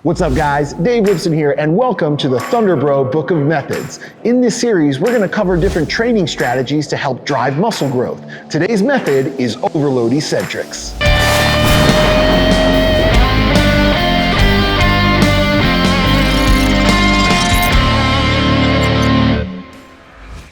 What's up guys, Dave Gibson here and welcome to the Thunderbro Book of Methods. In this series, we're gonna cover different training strategies to help drive muscle growth. Today's method is overload eccentrics.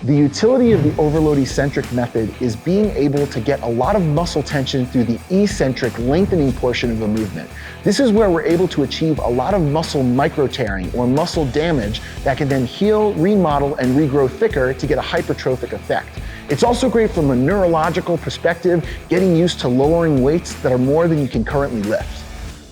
The utility of the overload eccentric method is being able to get a lot of muscle tension through the eccentric lengthening portion of a movement. This is where we're able to achieve a lot of muscle micro-tearing or muscle damage that can then heal, remodel, and regrow thicker to get a hypertrophic effect. It's also great from a neurological perspective, getting used to lowering weights that are more than you can currently lift.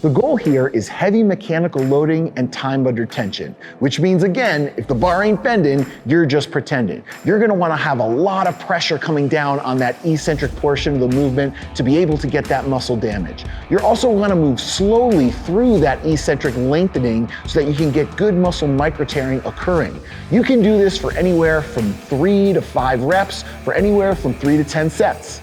The goal here is heavy mechanical loading and time under tension, which means again, if the bar ain't bending, you're just pretending. You're gonna wanna have a lot of pressure coming down on that eccentric portion of the movement to be able to get that muscle damage. You're also gonna move slowly through that eccentric lengthening so that you can get good muscle micro-tearing occurring. You can do this for anywhere from 3 to 5 reps, for anywhere from 3 to 10 sets.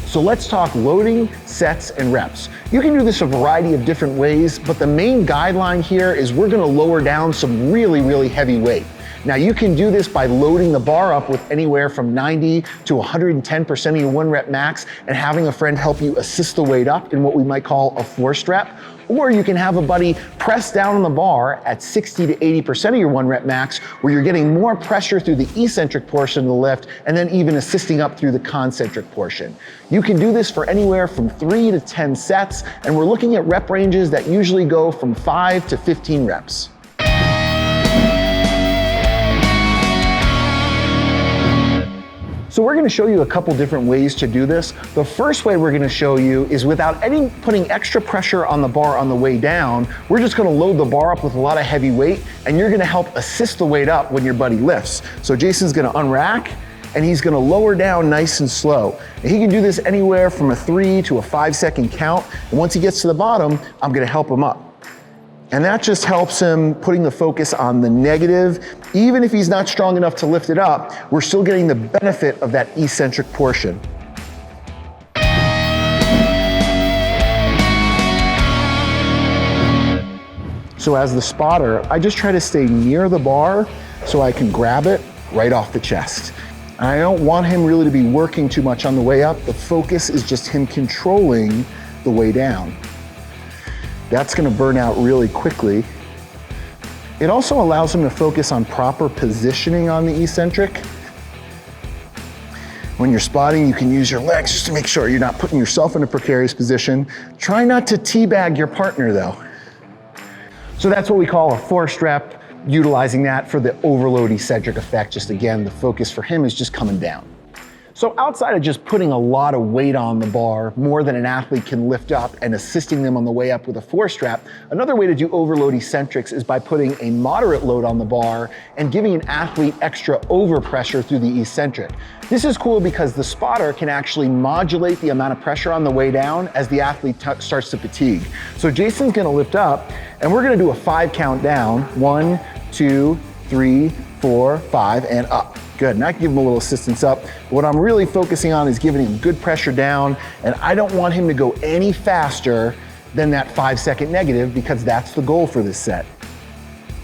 So let's talk loading, sets, and reps. You can do this a variety of different ways, but the main guideline here is we're gonna lower down some really heavy weight. Now you can do this by loading the bar up with anywhere from 90 to 110% of your 1 rep max and having a friend help you assist the weight up in what we might call a forced rep. Or you can have a buddy press down on the bar at 60 to 80% of your 1 rep max, where you're getting more pressure through the eccentric portion of the lift and then even assisting up through the concentric portion. You can do this for anywhere from 3 to 10 sets, and we're looking at rep ranges that usually go from 5 to 15 reps. So we're gonna show you a couple different ways to do this. The first way we're gonna show you is without putting extra pressure on the bar on the way down, we're just gonna load the bar up with a lot of heavy weight, and you're gonna help assist the weight up when your buddy lifts. So Jason's gonna unrack, and he's gonna lower down nice and slow. And he can do this anywhere from a 3 to a 5 second count, and once he gets to the bottom, I'm gonna help him up. And that just helps him putting the focus on the negative. Even if he's not strong enough to lift it up, we're still getting the benefit of that eccentric portion. So as the spotter, I just try to stay near the bar so I can grab it right off the chest. And I don't want him really to be working too much on the way up. The focus is just him controlling the way down. That's gonna burn out really quickly. It also allows him to focus on proper positioning on the eccentric. When you're spotting, you can use your legs just to make sure you're not putting yourself in a precarious position. Try not to teabag your partner though. So that's what we call a forced rep, utilizing that for the overload eccentric effect. Just again, the focus for him is just coming down. So outside of just putting a lot of weight on the bar, more than an athlete can lift up, and assisting them on the way up with a forced rep, another way to do overload eccentrics is by putting a moderate load on the bar and giving an athlete extra overpressure through the eccentric. This is cool because the spotter can actually modulate the amount of pressure on the way down as the athlete starts to fatigue. So Jason's gonna lift up, and we're gonna do a 5 count down. 1, 2, 3, 4, 5, and up. Good, and I can give him a little assistance up. What I'm really focusing on is giving him good pressure down, and I don't want him to go any faster than that 5 second negative because that's the goal for this set.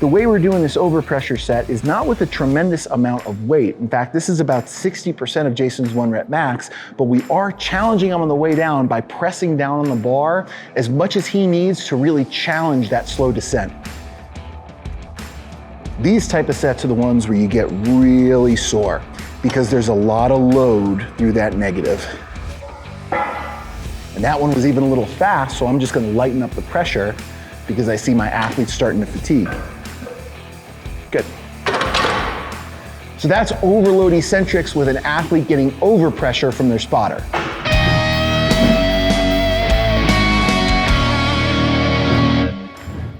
The way we're doing this overpressure set is not with a tremendous amount of weight. In fact, this is about 60% of Jason's 1 rep max, but we are challenging him on the way down by pressing down on the bar as much as he needs to really challenge that slow descent. These type of sets are the ones where you get really sore because there's a lot of load through that negative. And that one was even a little fast, so I'm just gonna lighten up the pressure because I see my athletes starting to fatigue. Good. So that's overload eccentrics with an athlete getting overpressure from their spotter.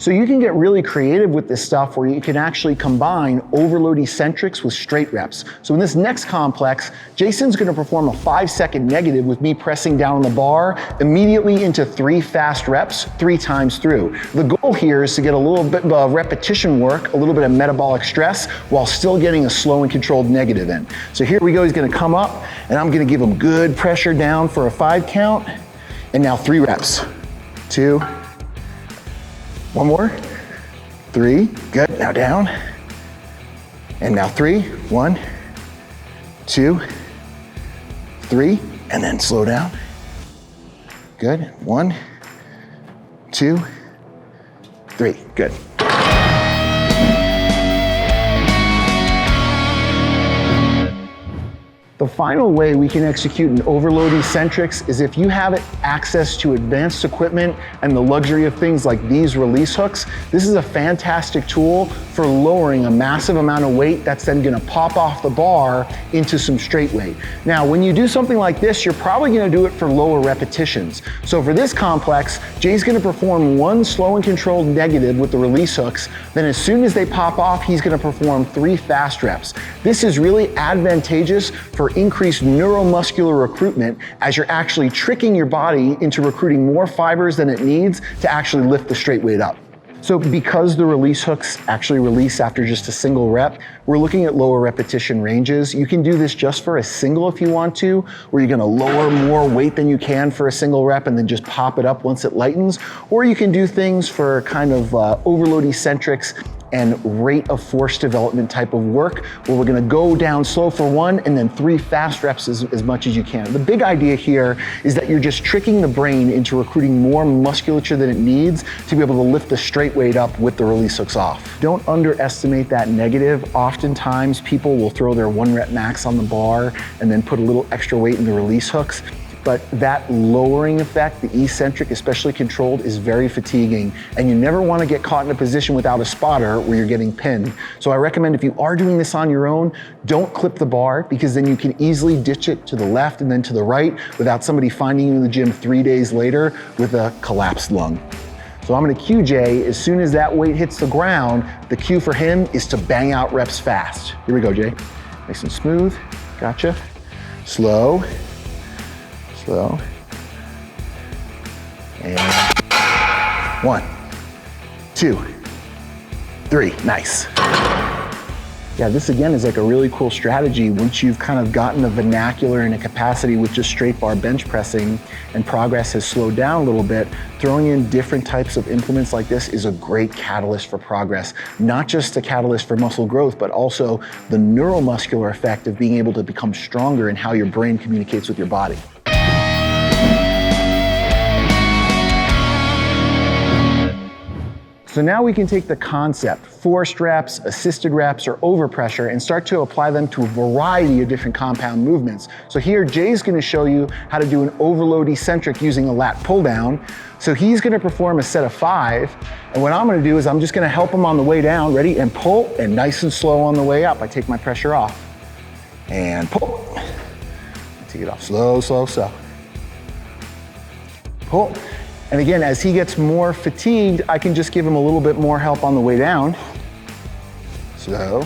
So you can get really creative with this stuff where you can actually combine overload eccentrics with straight reps. So in this next complex, Jason's gonna perform a 5-second negative with me pressing down on the bar immediately into 3 fast reps, 3 times through. The goal here is to get a little bit of repetition work, a little bit of metabolic stress, while still getting a slow and controlled negative in. So here we go, he's gonna come up, and I'm gonna give him good pressure down for a 5 count, and now 3 reps. 2, 1 more, 3, good, now down. And now 3, 1, 2, 3, and then slow down. Good, 1, 2, 3, good. The final way we can execute an overload eccentrics is if you have access to advanced equipment and the luxury of things like these release hooks. This is a fantastic tool for lowering a massive amount of weight that's then gonna pop off the bar into some straight weight. Now, when you do something like this, you're probably gonna do it for lower repetitions. So for this complex, Jay's gonna perform 1 slow and controlled negative with the release hooks. Then as soon as they pop off, he's gonna perform 3 fast reps. This is really advantageous for increased neuromuscular recruitment as you're actually tricking your body into recruiting more fibers than it needs to actually lift the straight weight up. So because the release hooks actually release after just a single rep, we're looking at lower repetition ranges. You can do this just for a single if you want to, where you're gonna lower more weight than you can for a single rep and then just pop it up once it lightens. Or you can do things for kind of overload eccentrics and rate of force development type of work, where we're gonna go down slow for 1 and then 3 fast reps as much as you can. The big idea here is that you're just tricking the brain into recruiting more musculature than it needs to be able to lift the straight weight up with the release hooks off. Don't underestimate that negative. Oftentimes people will throw their 1 rep max on the bar and then put a little extra weight in the release hooks. But that lowering effect, the eccentric, especially controlled, is very fatiguing, and you never want to get caught in a position without a spotter where you're getting pinned. So I recommend if you are doing this on your own, don't clip the bar, because then you can easily ditch it to the left and then to the right without somebody finding you in the gym 3 days later with a collapsed lung. So I'm gonna cue Jay. As soon as that weight hits the ground, the cue for him is to bang out reps fast. Here we go, Jay. Nice and smooth, gotcha. Slow. Slow. And 1, 2, 3, nice. Yeah, this again is like a really cool strategy once you've kind of gotten the vernacular and a capacity with just straight bar bench pressing and progress has slowed down a little bit. Throwing in different types of implements like this is a great catalyst for progress. Not just a catalyst for muscle growth, but also the neuromuscular effect of being able to become stronger in how your brain communicates with your body. So now we can take the concept, forced reps, assisted reps, or overpressure, and start to apply them to a variety of different compound movements. So here, Jay's gonna show you how to do an overload eccentric using a lat pull down. So he's gonna perform a set of 5, and what I'm gonna do is I'm just gonna help him on the way down, ready, and pull, and nice and slow on the way up. I take my pressure off, and pull. Take it off, slow, slow, slow. Pull. And again, as he gets more fatigued, I can just give him a little bit more help on the way down. Slow.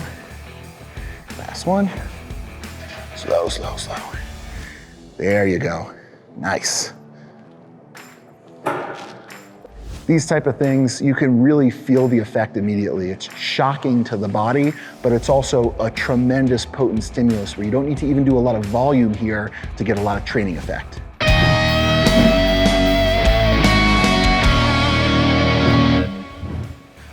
Last one. Slow, slow, slow. There you go. Nice. These type of things, you can really feel the effect immediately. It's shocking to the body, but it's also a tremendous potent stimulus where you don't need to even do a lot of volume here to get a lot of training effect.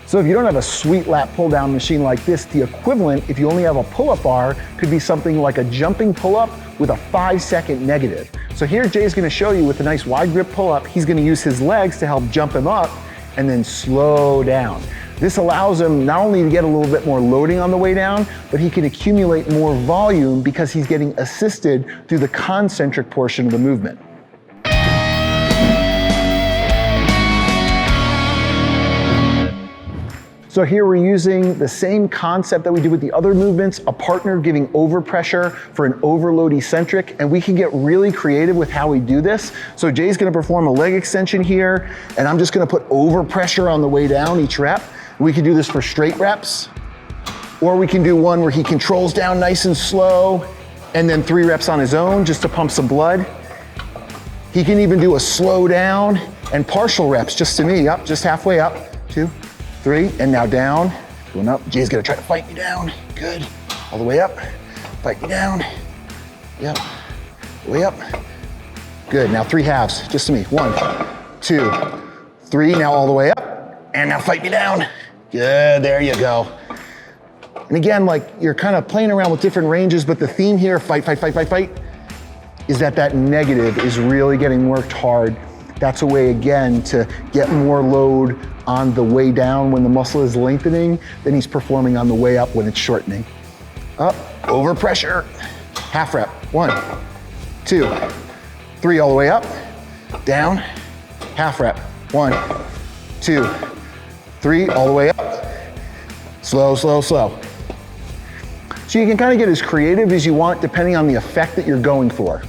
So if you don't have a sweet lat pull down machine like this, the equivalent, if you only have a pull-up bar, could be something like a jumping pull-up with a 5-second negative. So here Jay's gonna show you with a nice wide grip pull-up, he's gonna use his legs to help jump him up and then slow down. This allows him not only to get a little bit more loading on the way down, but he can accumulate more volume because he's getting assisted through the concentric portion of the movement. So here we're using the same concept that we did with the other movements, a partner giving overpressure for an overload eccentric, and we can get really creative with how we do this. So Jay's gonna perform a leg extension here, and I'm just gonna put overpressure on the way down each rep. We can do this for straight reps, or we can do one where he controls down nice and slow, and then 3 reps on his own just to pump some blood. He can even do a slow down and partial reps just to me, up, just halfway up, 2, 3, and now down, going up. Jay's gonna try to fight me down, good. All the way up, fight me down, yep, way up. Good, now 3 halves, just to me. 1, 2, 3, now all the way up, and now fight me down. Good, there you go. And again, like you're kind of playing around with different ranges, but the theme here, fight, fight, fight, fight, fight, is that negative is really getting worked hard. That's a way, again, to get more load on the way down when the muscle is lengthening than he's performing on the way up when it's shortening. Up, over pressure, half rep. 1, 2, 3, all the way up, down, half rep. 1, 2, 3, all the way up. Slow, slow, slow. So you can kind of get as creative as you want depending on the effect that you're going for.